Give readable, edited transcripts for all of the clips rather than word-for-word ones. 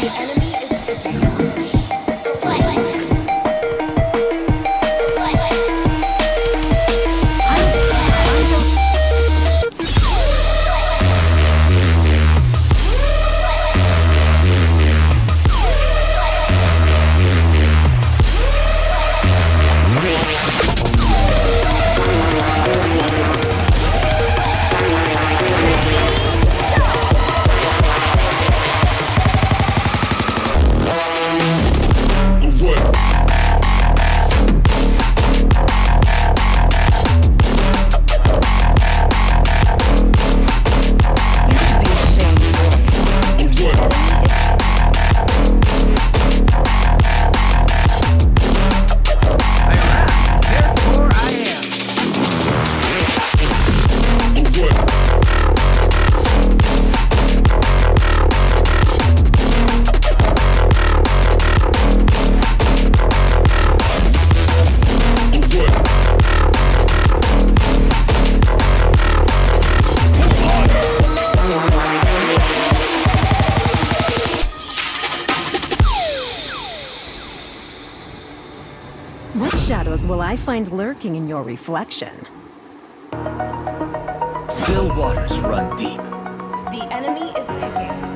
enemy is will I find lurking in your reflection? Still waters run deep. the enemy is picking.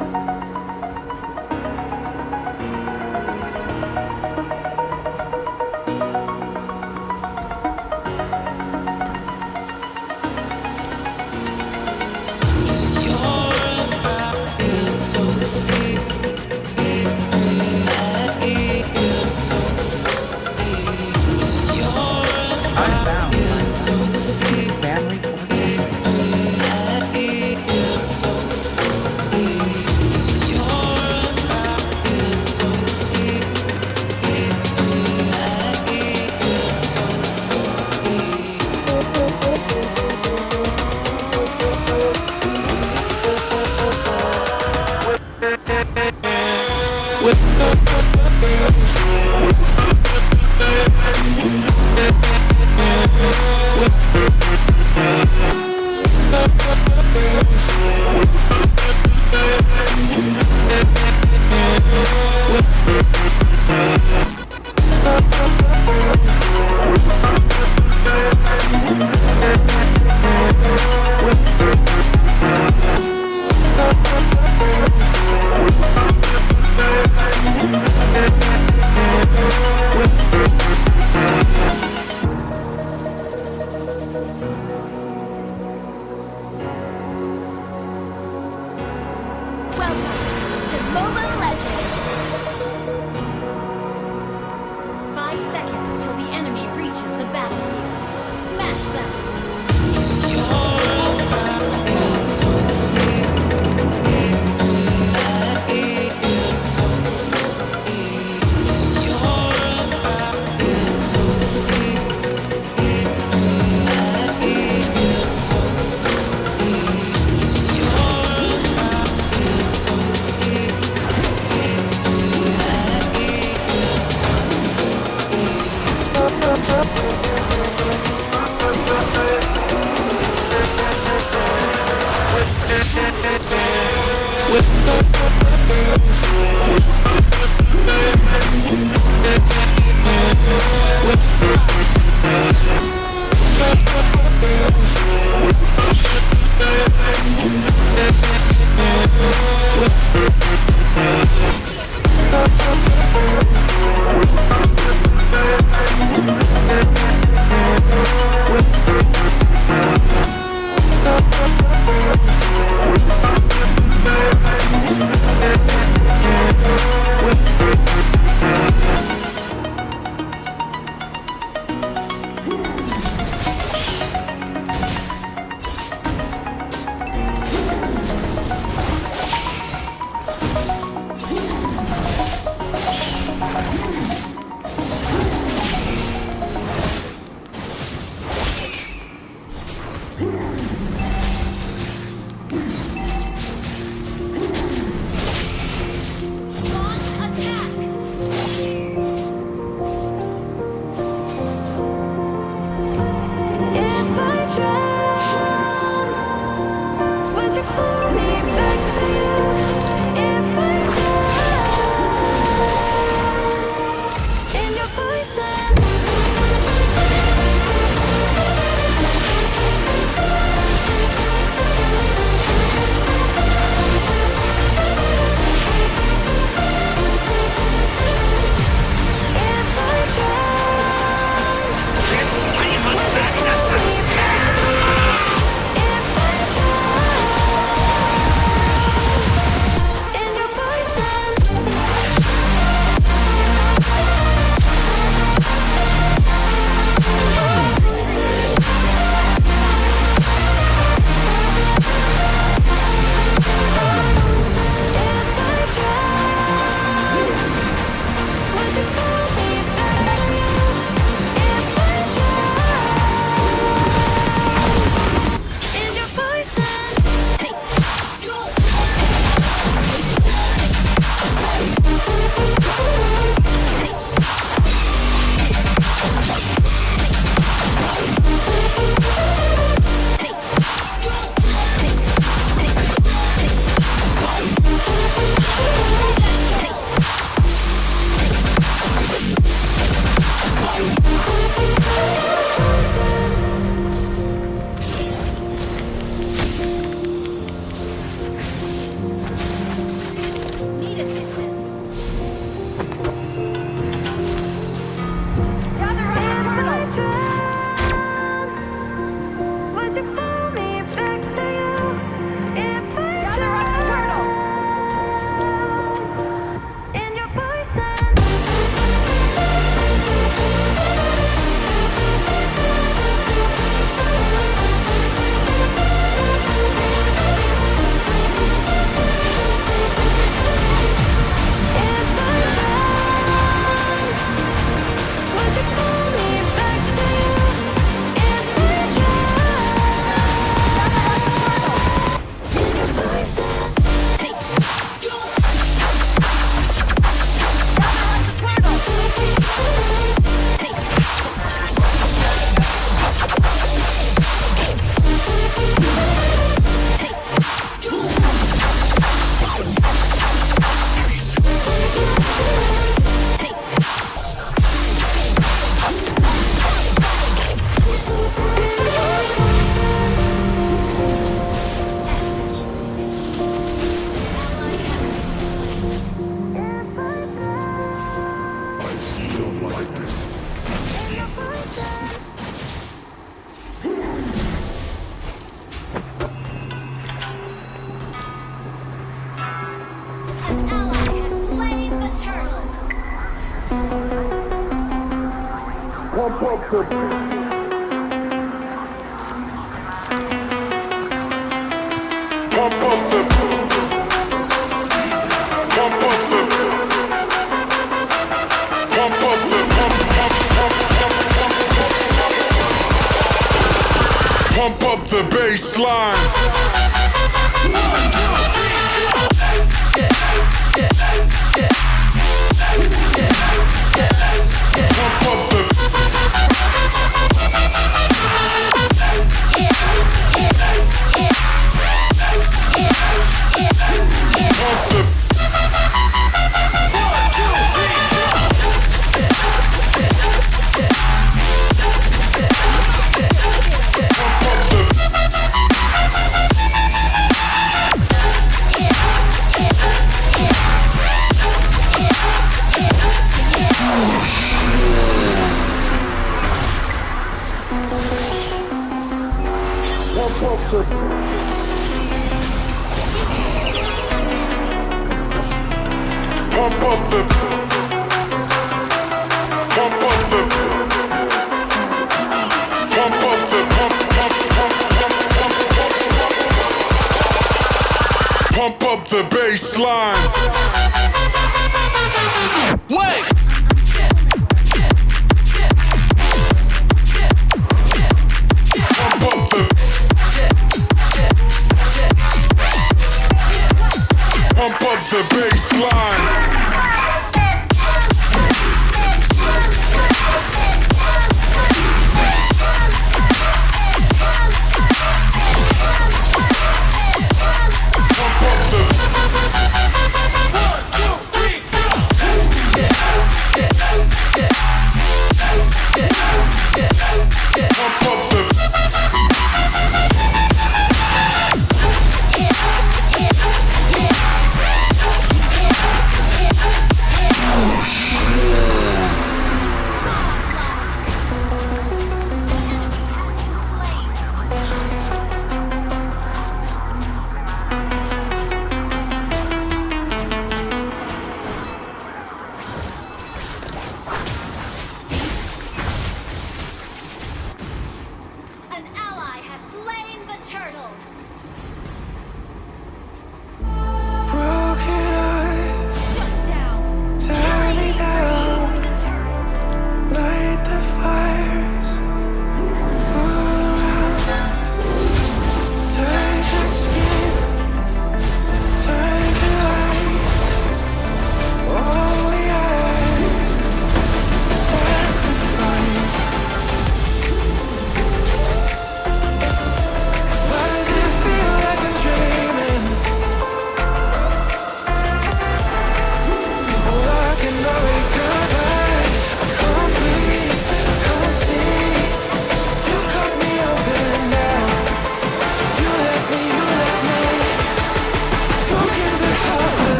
Pump up the bass line. Pump up the pump up the bass line. Wait! Pump up the pump up the bass line.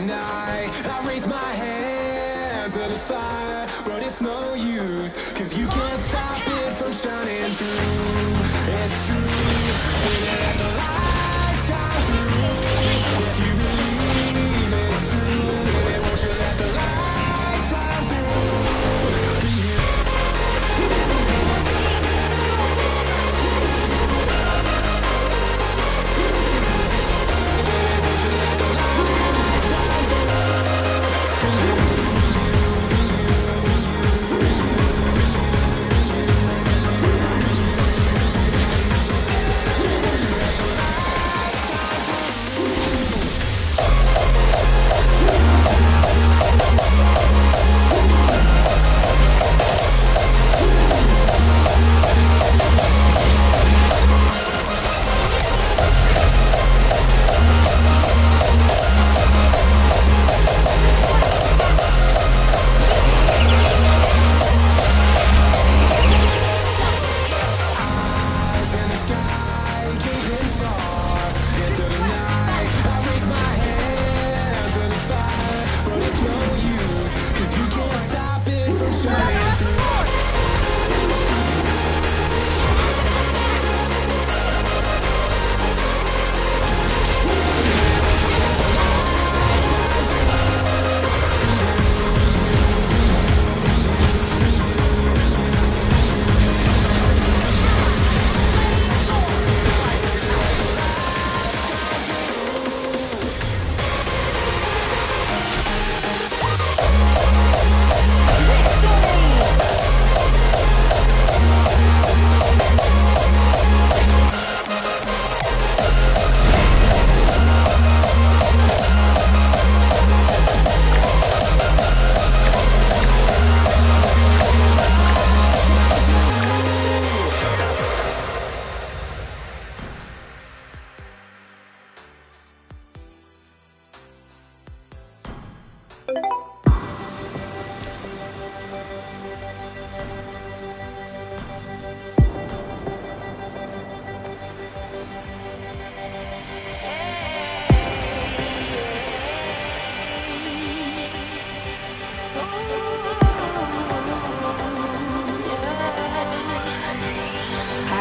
night, I raise my hand to the fire, but it's no use, 'cause you can't stop it from shining through. It's true, when you let the light shine through. If you believe it's true, then won't you let the light shine through for you?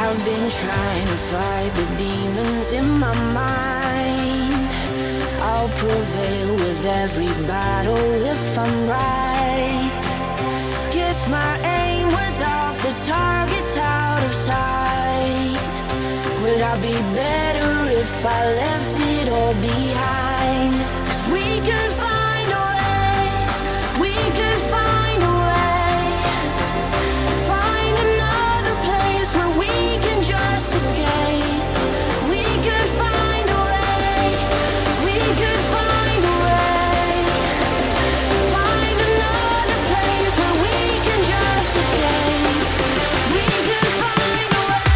I've been trying to fight the demons in my mind. I'll prevail with every battle if I'm right. Guess my aim was off, the target's out of sight. Would I be better if I left it all behind? 'Cause we could find a way, we could find a way. Find another place where we can just escape. We could find a way, we could find a way. Find another place where we can just escape. We could find a way.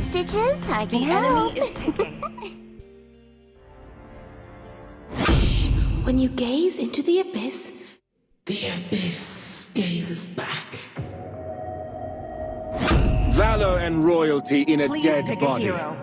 some stitches? I can The help. enemy is picking. When you gaze into the abyss gazes back. Valor and royalty in a Please dead pick body. a hero.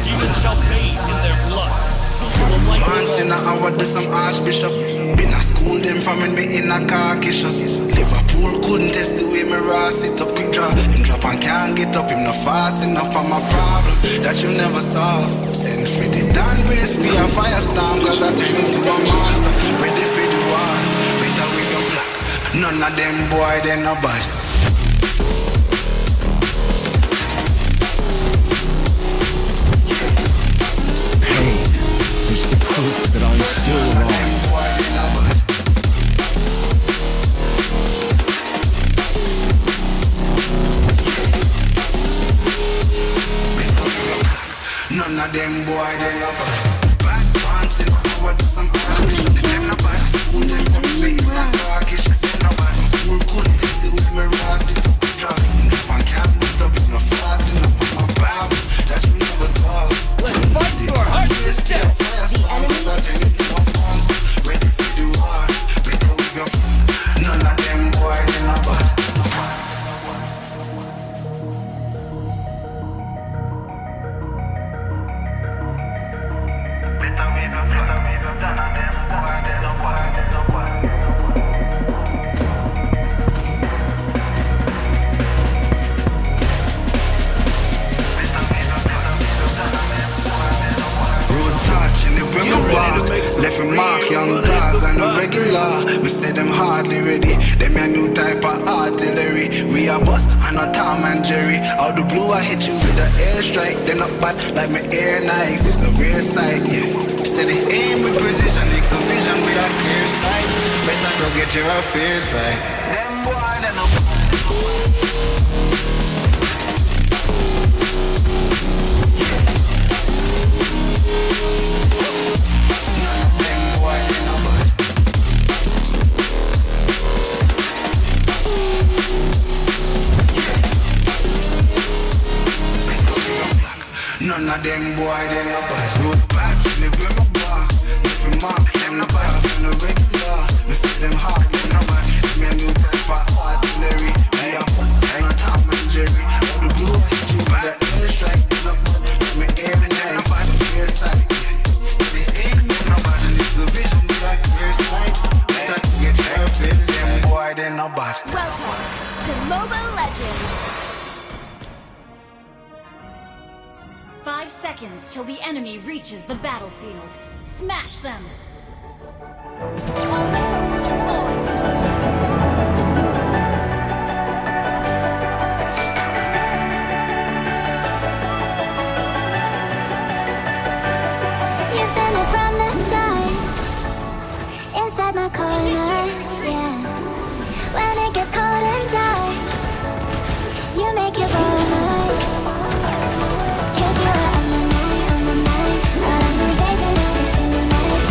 Demons shall bathe in their blood. Once in an hour, do some archbishop. Been a school them from when me in a car shop. Liverpool couldn't test the way me raw sit up. Quick draw, him drop and can't get up. Him not fast enough for my problem that you never solve. Send for the Dan brace for a firestorm, cause I turn into a monster. Ready for the war, better we go black. None of them boy, they no bad. It's the proof that I'm still wrong. None of them boy, they no bad. Bad pants in power, do some archbishop. Them no bad. School them from me in a car them no bad. School couldn't test the way me raw sit up. Drop and can't put up. It's no fast enough for my Bible that you never solve. Let's fight to our heart's content. Ready for the war, better we go. None of them boy, they no bad. Left a mark, young dog on a regular. We say them hardly ready. Them a new type of artillery. We a boss and a Tom and Jerry. Out the blue I hit you with an airstrike. They not bad like my air nights. It's a rare sight, yeah. Steady aim with precision. Make the vision with a clear sight. Better go get your affairs right. Them boy, they no bad. None of them boy, they no bad. Road back, live with my bar. If you mark, them no bad. Them no regular. We see them hard, them no bad. Me a new type of artillery. I am bust, I'm a Tom and Jerry. Out the blue, you with the airstrike. They no bad. Me air nice, clear sight. Steady aim, they no bad. And it's the vision, we got clear sight. Better get careful, them boy, they no bad. welcome to Mobile Legends. 5 seconds till the enemy reaches the battlefield. Smash them! All troops deployed! You've been it from the start. Inside my corner, yeah. When it gets cold and dark, you make your bold. Cause you're on my mind, all of my days and every single night,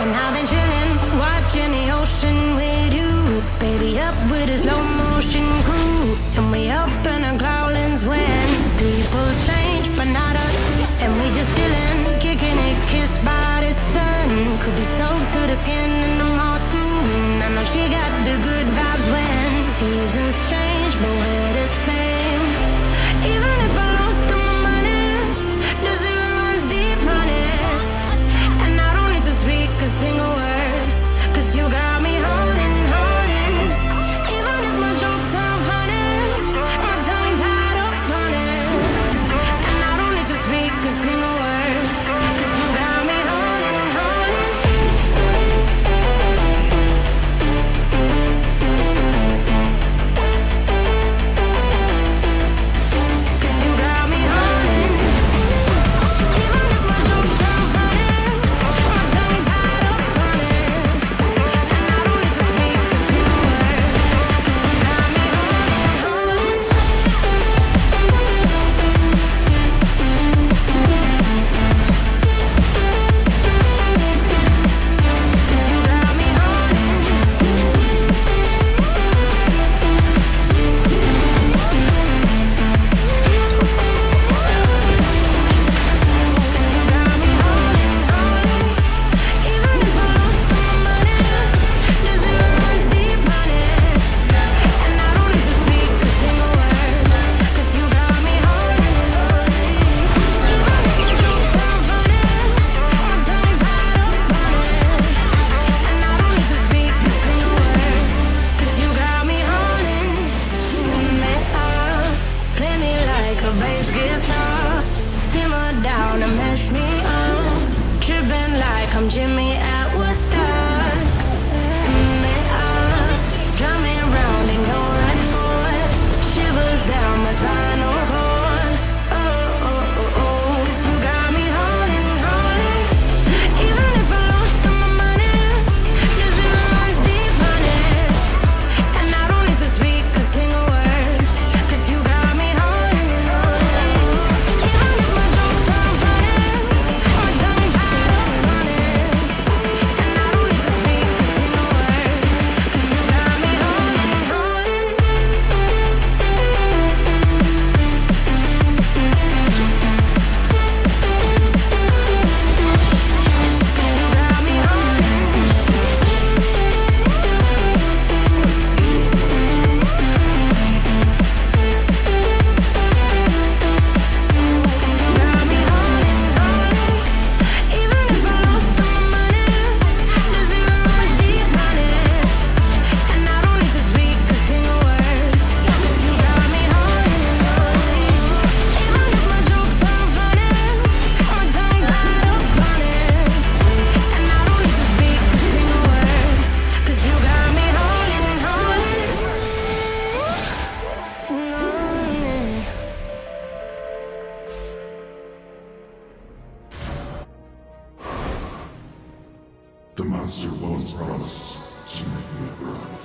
And I've been chillin', watching the ocean with you. Baby, up with a slow motion crew. And we up in our growlings when people change, but not us. And we just chillin', kicking it, kissed by the sun. Could be soaked to the skin in the mall soon. I know she got the good vibes when seasons change, but we're the same. Even if I lost all my money, the zero runs deep, honey. And I don't need to speak a single word, 'cause you got me holding, holding. Even if my jokes sound funny, my tongue tied up on it. And I don't need to speak a single word, 'cause you got me holding, holding. Jimmy at Woodstock. Drum me around in your red Ford. Shivers down my spinal cord. Oh, oh, oh, oh. 'Cause you got me holding, holding. Even if I lost all my money, the zero runs deep, honey. And I don't need to speak a single word, 'cause you got me holding, holding. Even if my jokes sound funny, my tongue tied up on it. The monster once promised to make me a bride.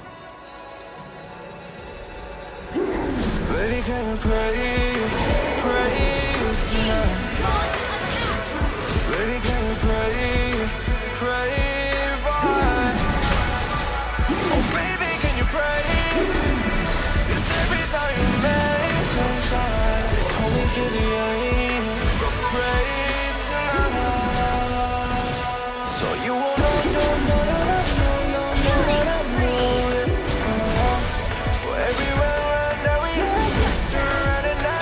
Baby, can you pray tonight? Baby, can you pray for? Oh, baby, can you pray? 'Cause every time you make sunshine, it's only to the end. So pray tonight. So you won't for everywhere that we have, it's running out.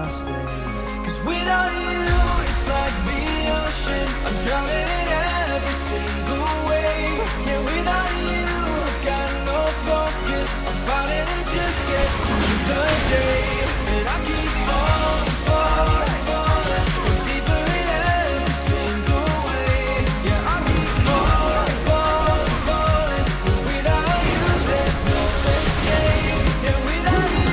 I stay. Cause without you, it's like the ocean. I'm drowning in every single wave. Yeah, without you, I've got no focus. I'm fighting to just get through the day. And I keep falling, falling, falling, deeper in every single way. Yeah, I keep falling, falling, falling. Without you, there's no escape. Yeah, without you.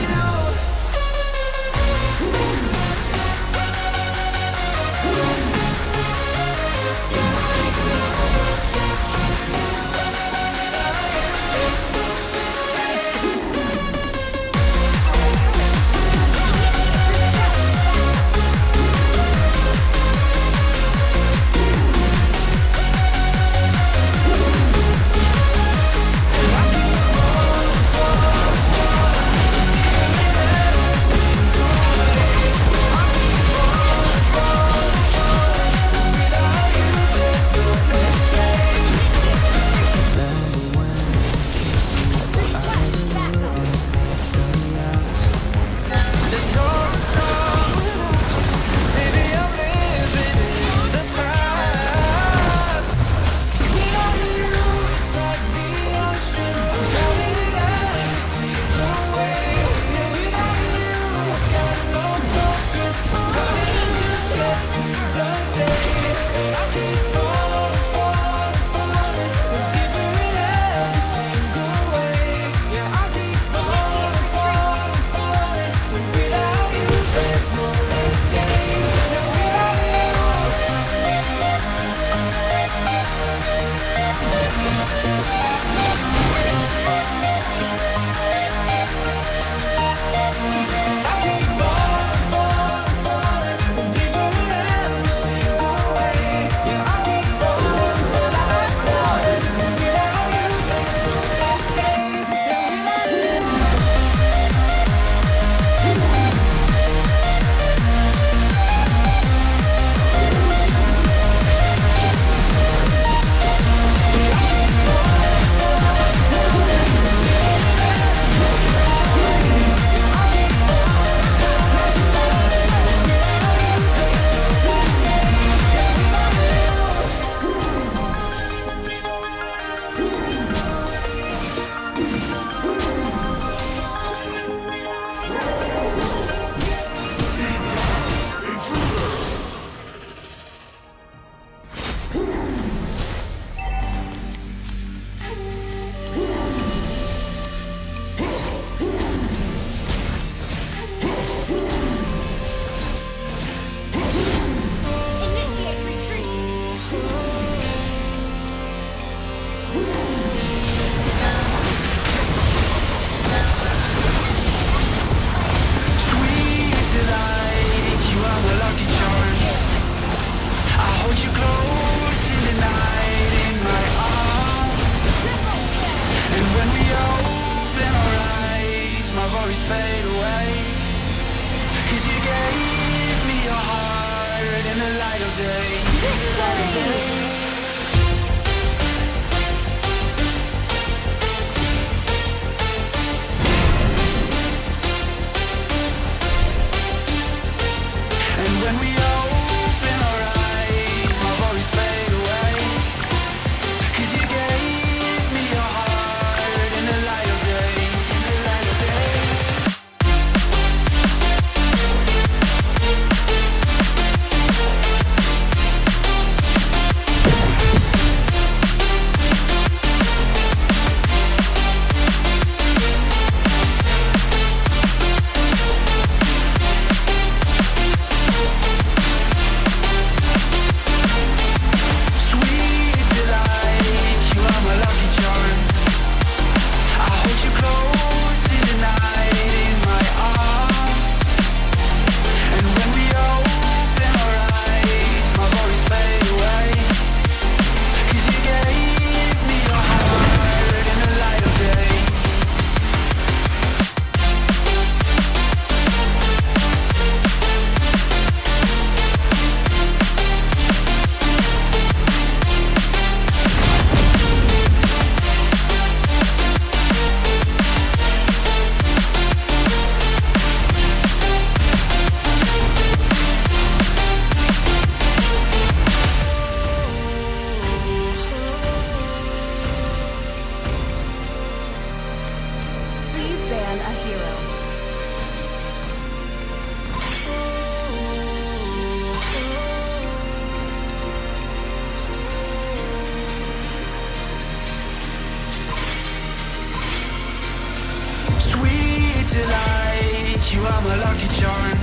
a lucky charm.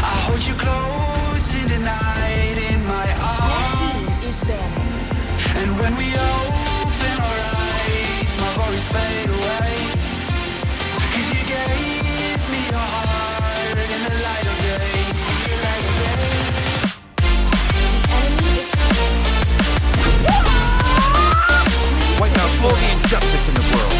I hold you close in the night in my arms. And when we open our eyes, my worries fade away. 'Cause you gave me your heart in the light of day. Wipe out all the injustice in the world.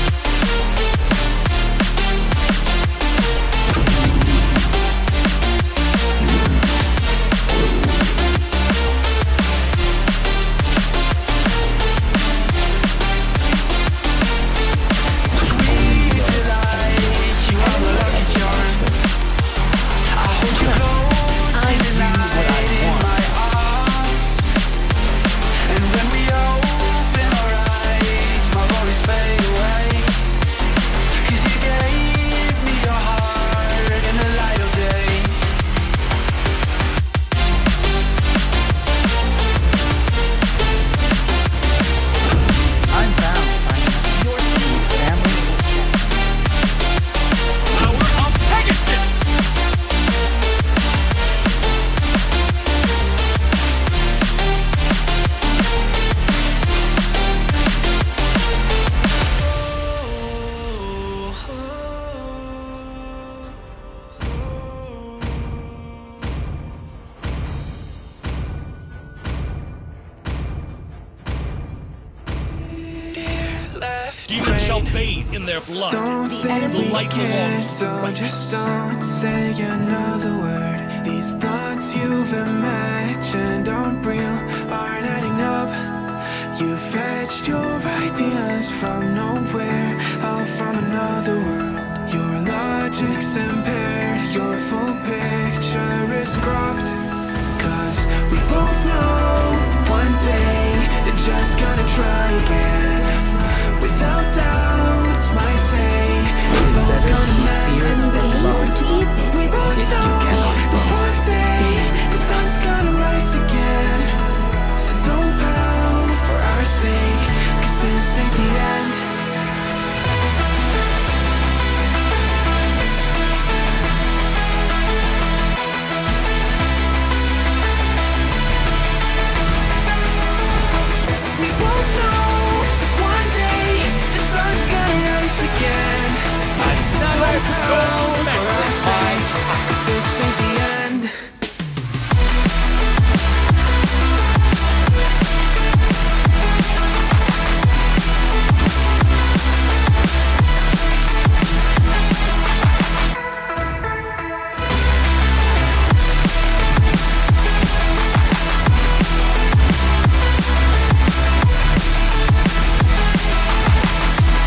Demons shall bathe in their blood. Don't say The we light belongs can't, to the oh, just righteous. don't say another word. These thoughts you've imagined aren't real, aren't adding up. You fetched your ideas from nowhere, all from another world. Your logic's impaired, your full picture is cropped. 'Cause we both know one day they're just gonna try again. Without doubt, my say, if all's gonna mend. We both know that one day the sun's gonna rise again. So don't pout for our sake, 'cause this ain't the end. We both know that one day the sun's gonna rise again. Don't pout for our sake, 'cause this ain't the end.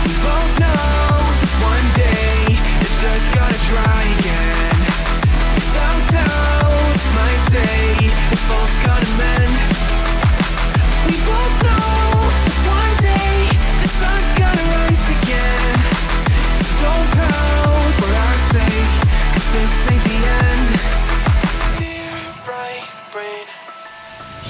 We both know that one day they're just gonna try again. Without doubt, my say, if all's gonna mend. We both know that one day the sun's gonna rise again. So don't pout for our sake, 'cause this ain't the end. Dear bright brain,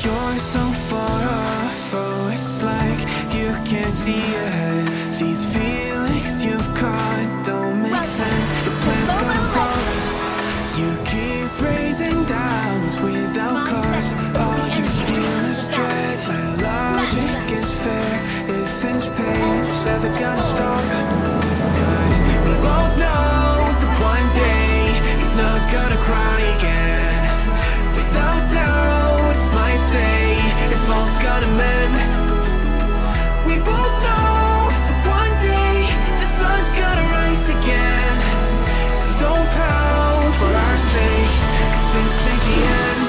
you're so far off, oh, it's like you can't see ahead. These feelings you've caught don't make sense. Your plan's gonna fall. You keep raising doubts without 5 cause. seconds. All The you enemy feel reaches is the dread. My logic them. is fair. If it's pain, it's never gonna stop. 'Cause we both know that one day he's not gonna cry again. Without doubt, it's my say, if all's gonna mend. We both know that one day the sun's gonna rise again. So don't pout for our sake, 'cause this ain't the end.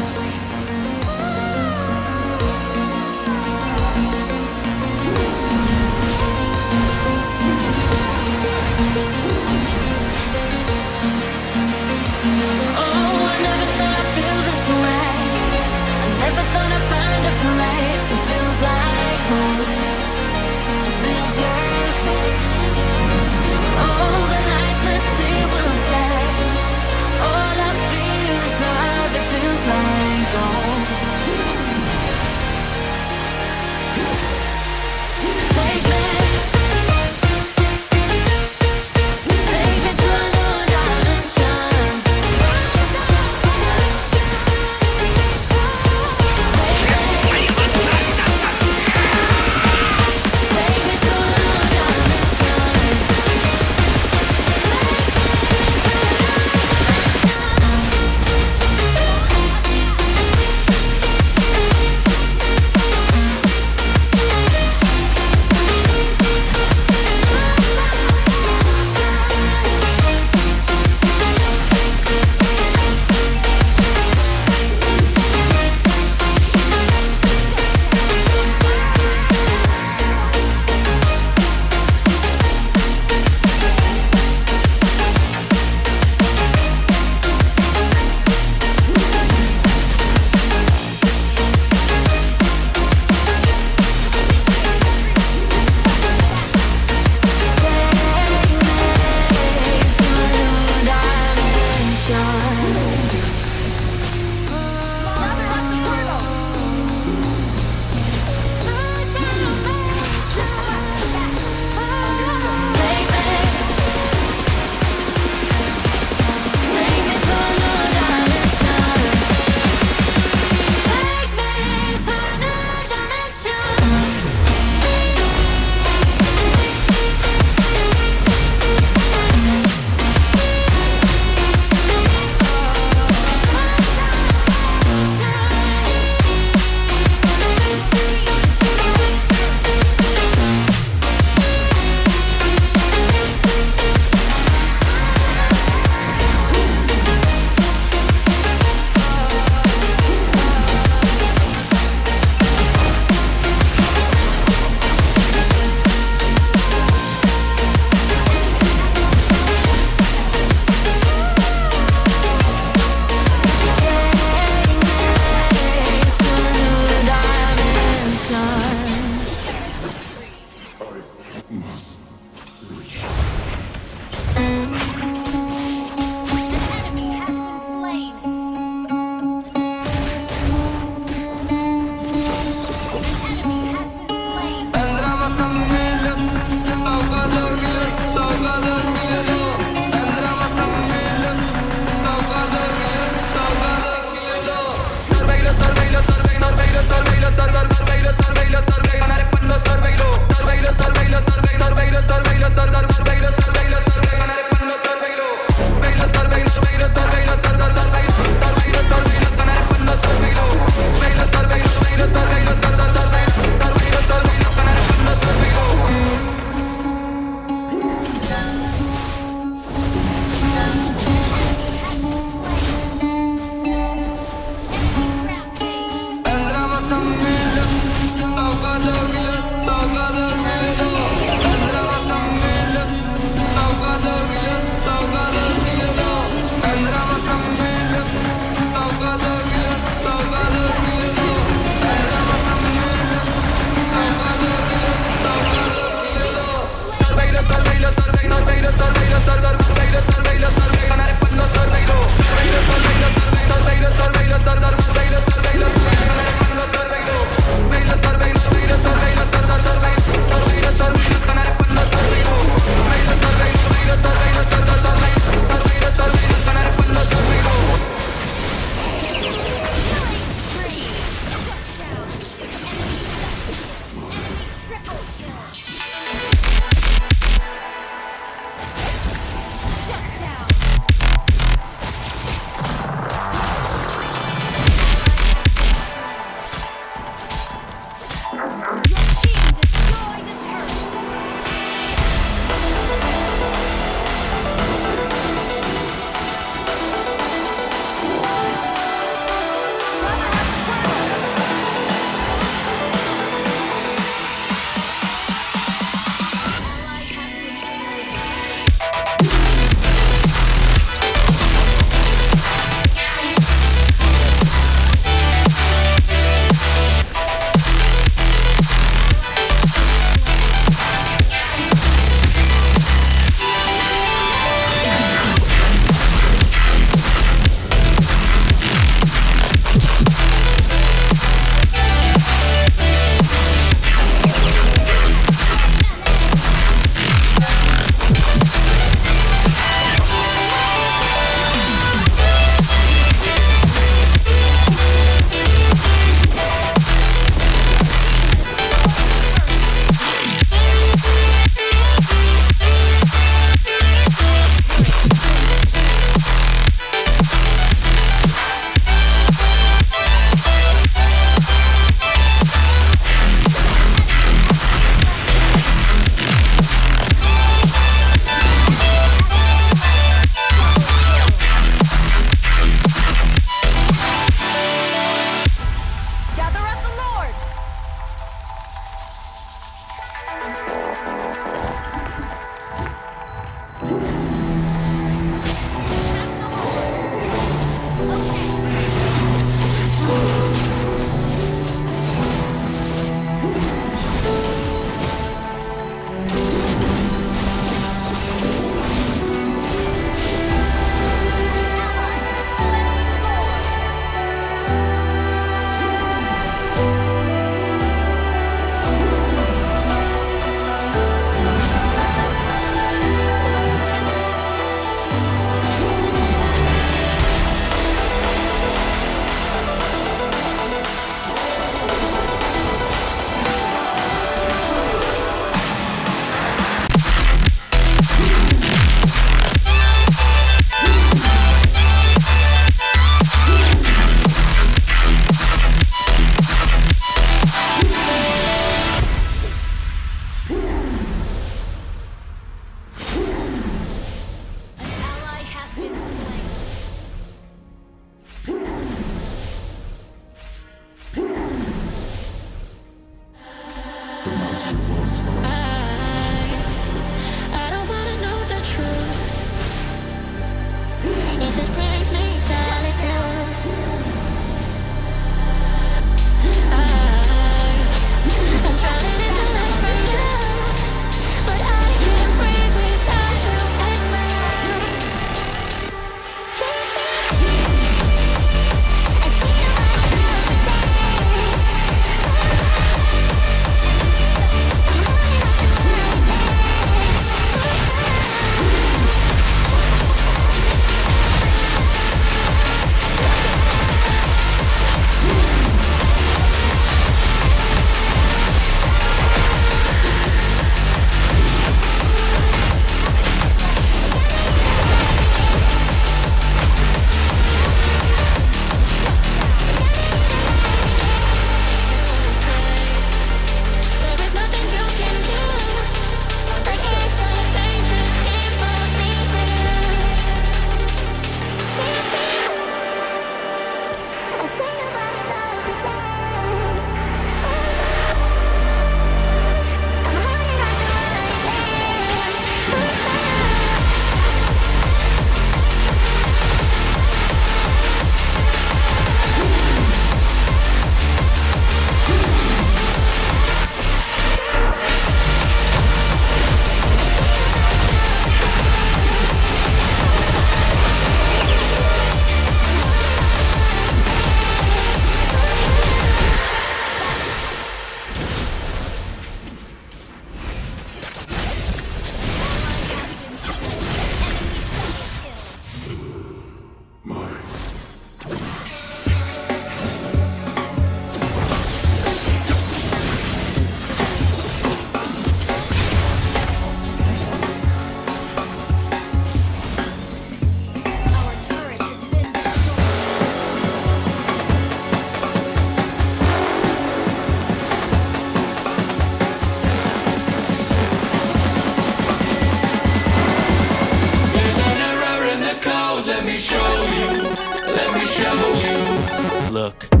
look.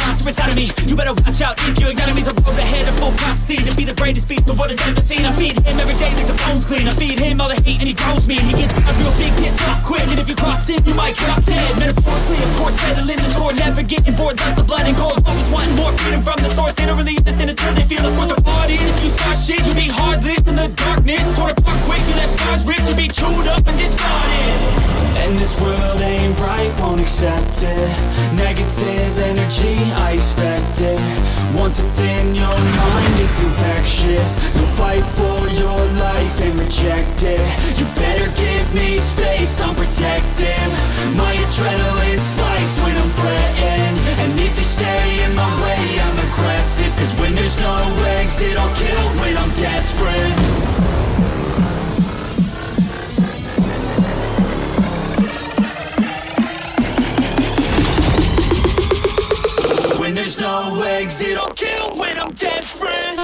monster inside of me. You better watch out if your enemy's a road ahead of full prophecy. To be the greatest beast the world has ever seen. I feed him every day like the bones clean. I feed him all the hate and he grows me. And he gets real big, pissed off quick. And if you cross him, you might drop dead. Metaphorically, of course, settling the score. Never getting bored, loves of blood and gold. Always wanting more freedom from the source. They don't really understand until they feel the force of blood in. If you start shit, you'll be hard-lived in the darkness. Torn apart quick, you left scars ripped. You'll be chewed up and discarded. And this world ain't right, won't accept it. Negative energy, I expect it. Once it's in your mind, it's infectious. So fight for your life and reject it. You better give me space, I'm protective. My adrenaline spikes when I'm threatened. And if you stay in my way, I'm aggressive. Cause when there's no exit, I'll kill when I'm desperate. When there's no exit, I'll kill when I'm desperate.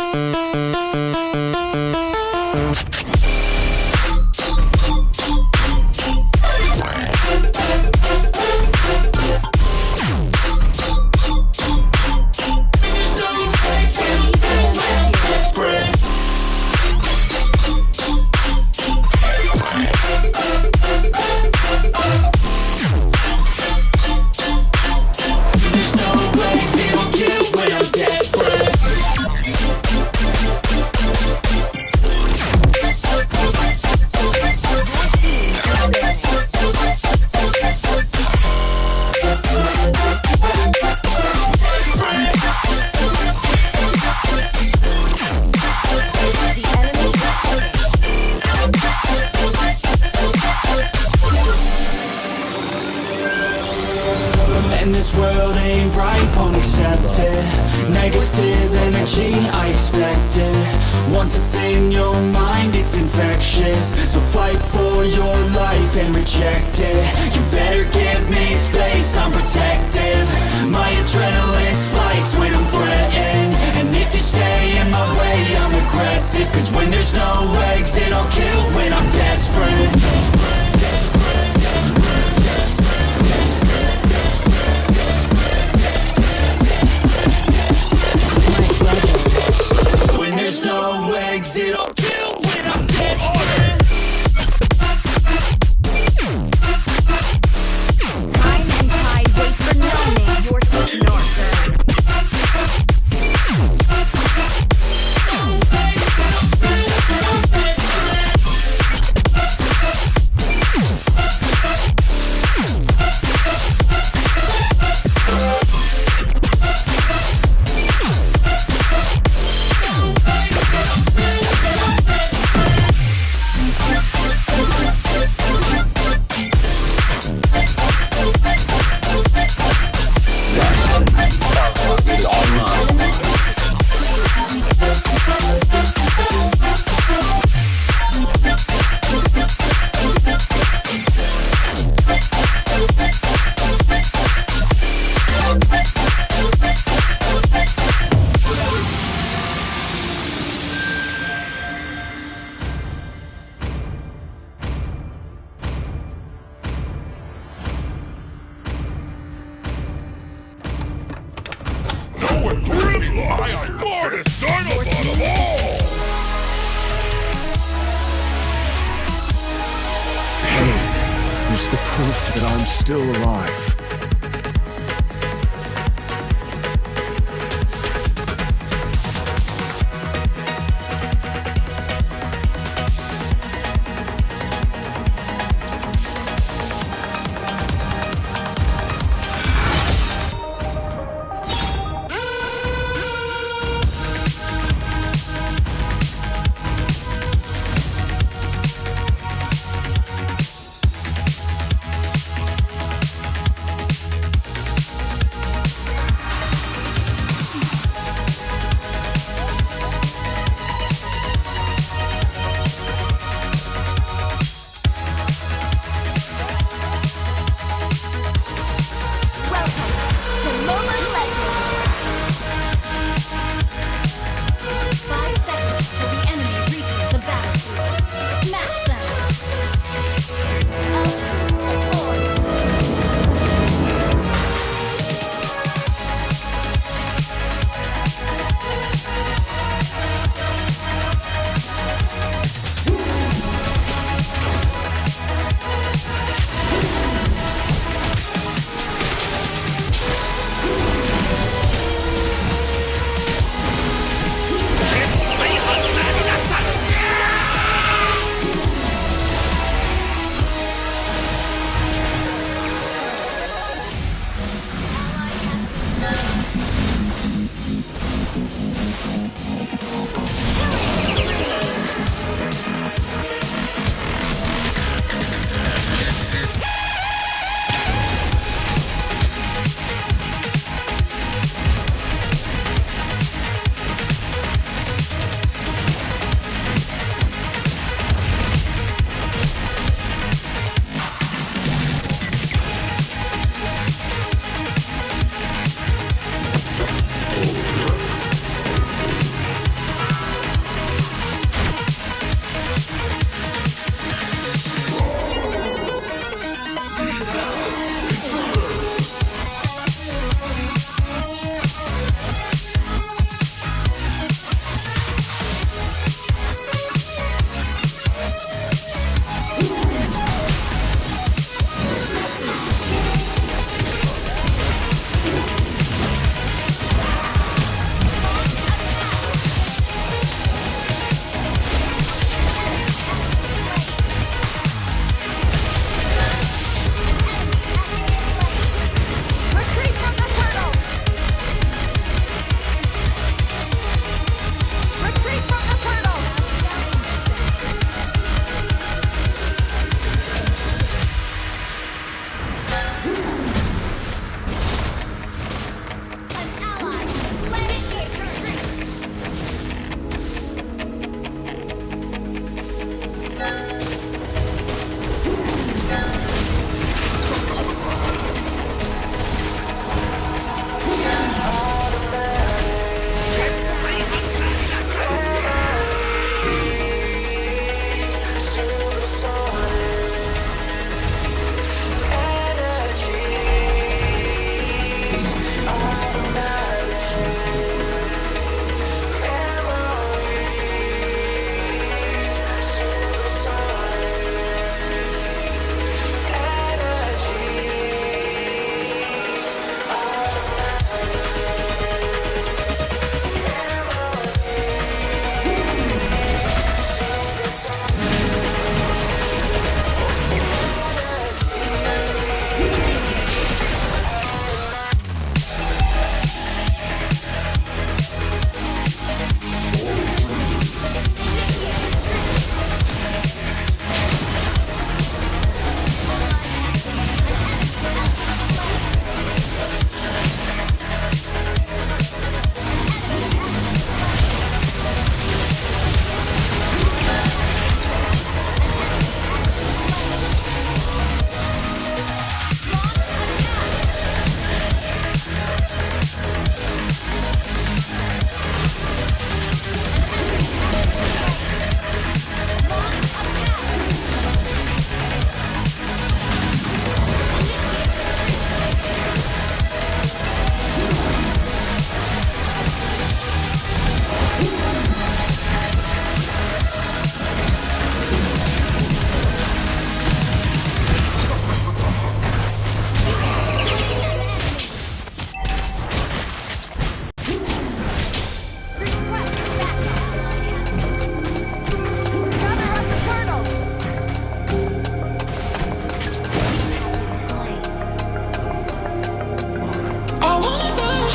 Negative energy, I expect it. Once it's in your mind, it's infectious. So fight for your life and reject it. You better give me space, I'm protective. My adrenaline spikes when I'm threatened. And if you stay in my way, I'm aggressive. Cause when there's no exit, I'll kill when I'm desperate. There's no exit, I'll kill when I'm desperate. Time and tide wait for no name, your team Northern. Is the proof that I'm still alive.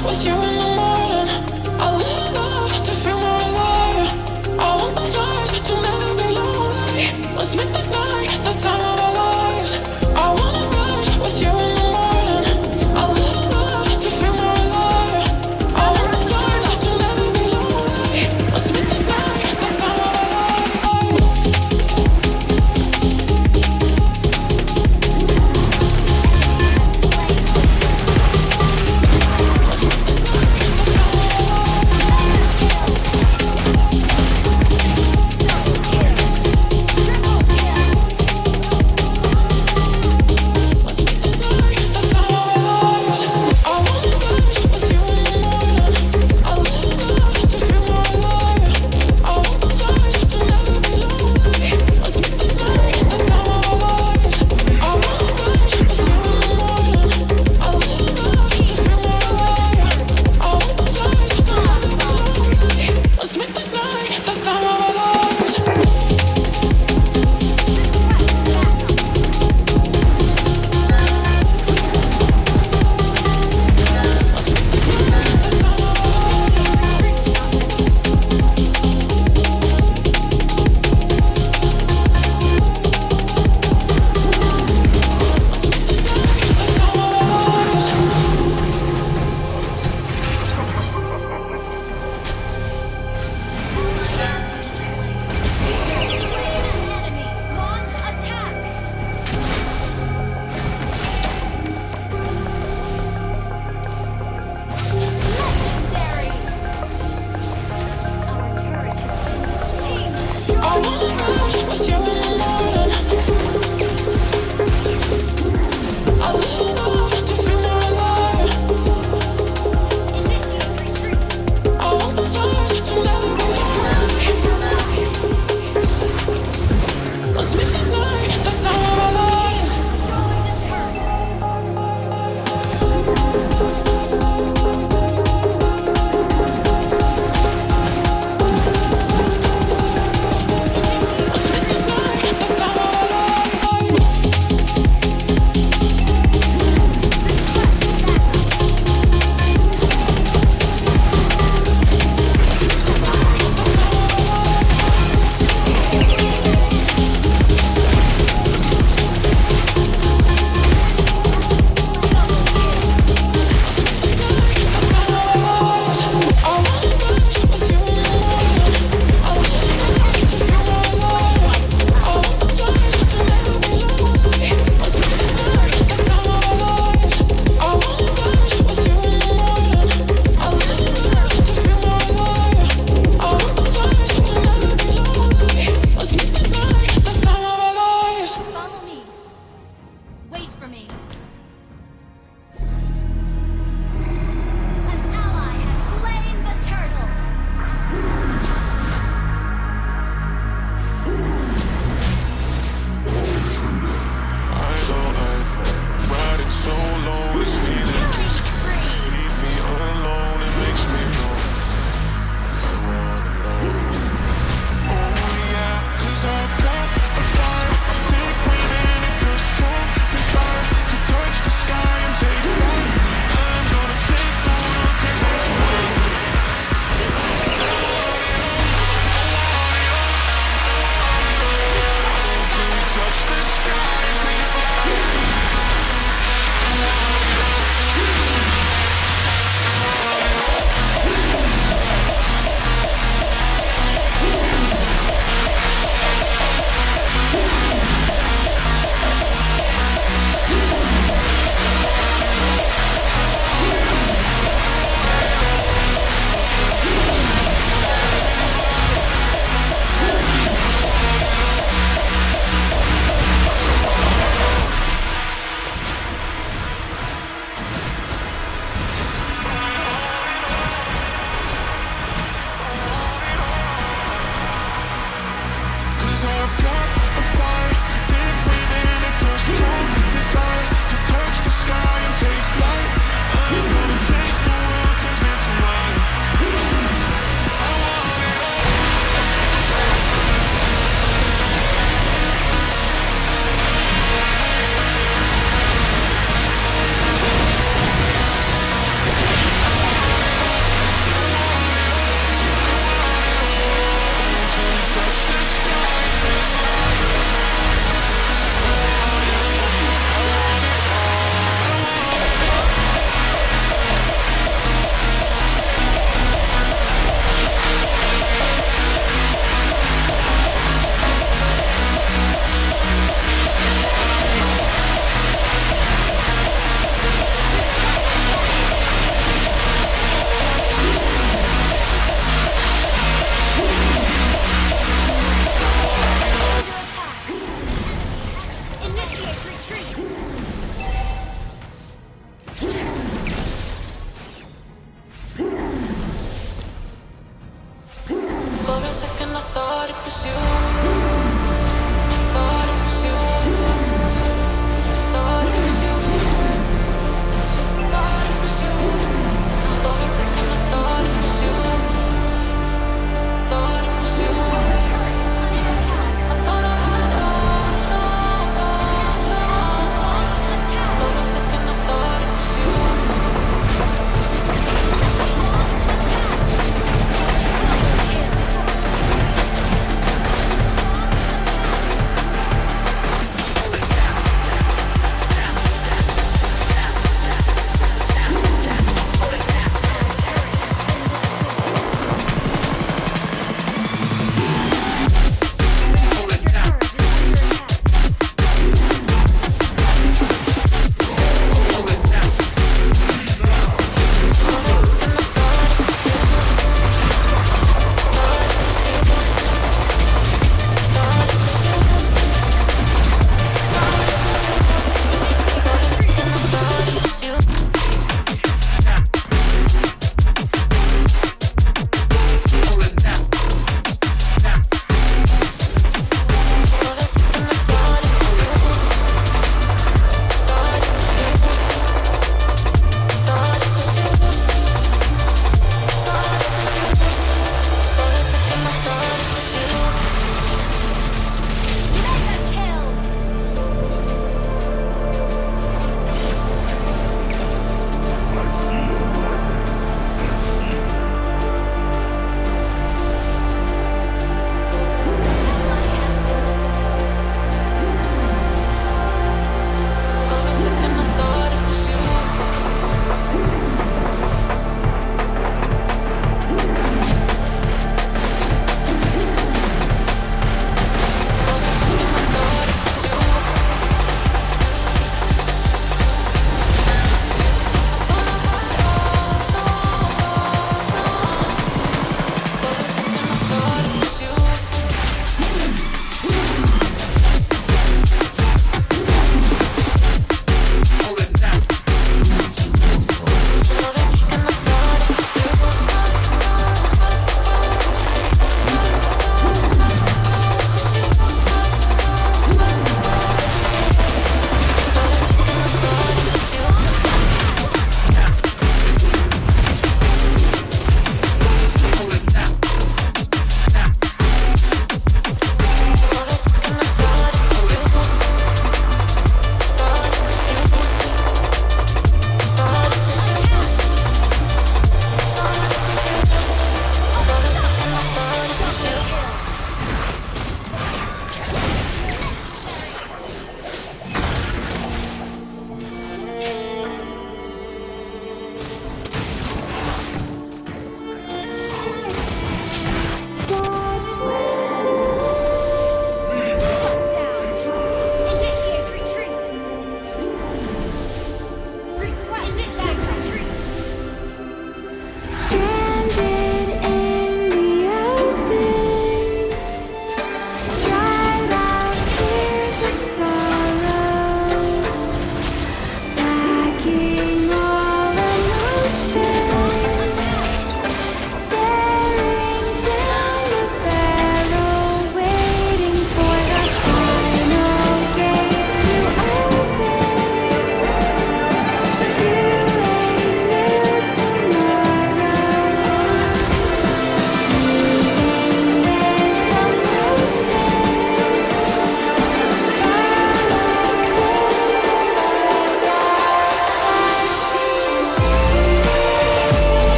with you in the morning. I let it out to feel more alive. I want those eyes to never be lonely. Let's make this night the time of our lives. I wanna rise with you in the morning. I let it out to feel more alive. I want those eyes to never be lonely. Let's make this night the time of our lives. Let's make this night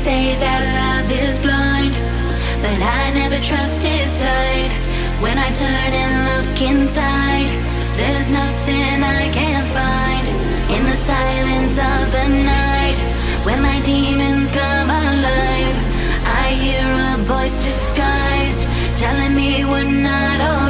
say that love is blind, but I never trusted sight. When I turn and look inside, there's nothing I can't find. In the silence of the night, when my demons come alive, I hear a voice disguised, telling me we're not alright.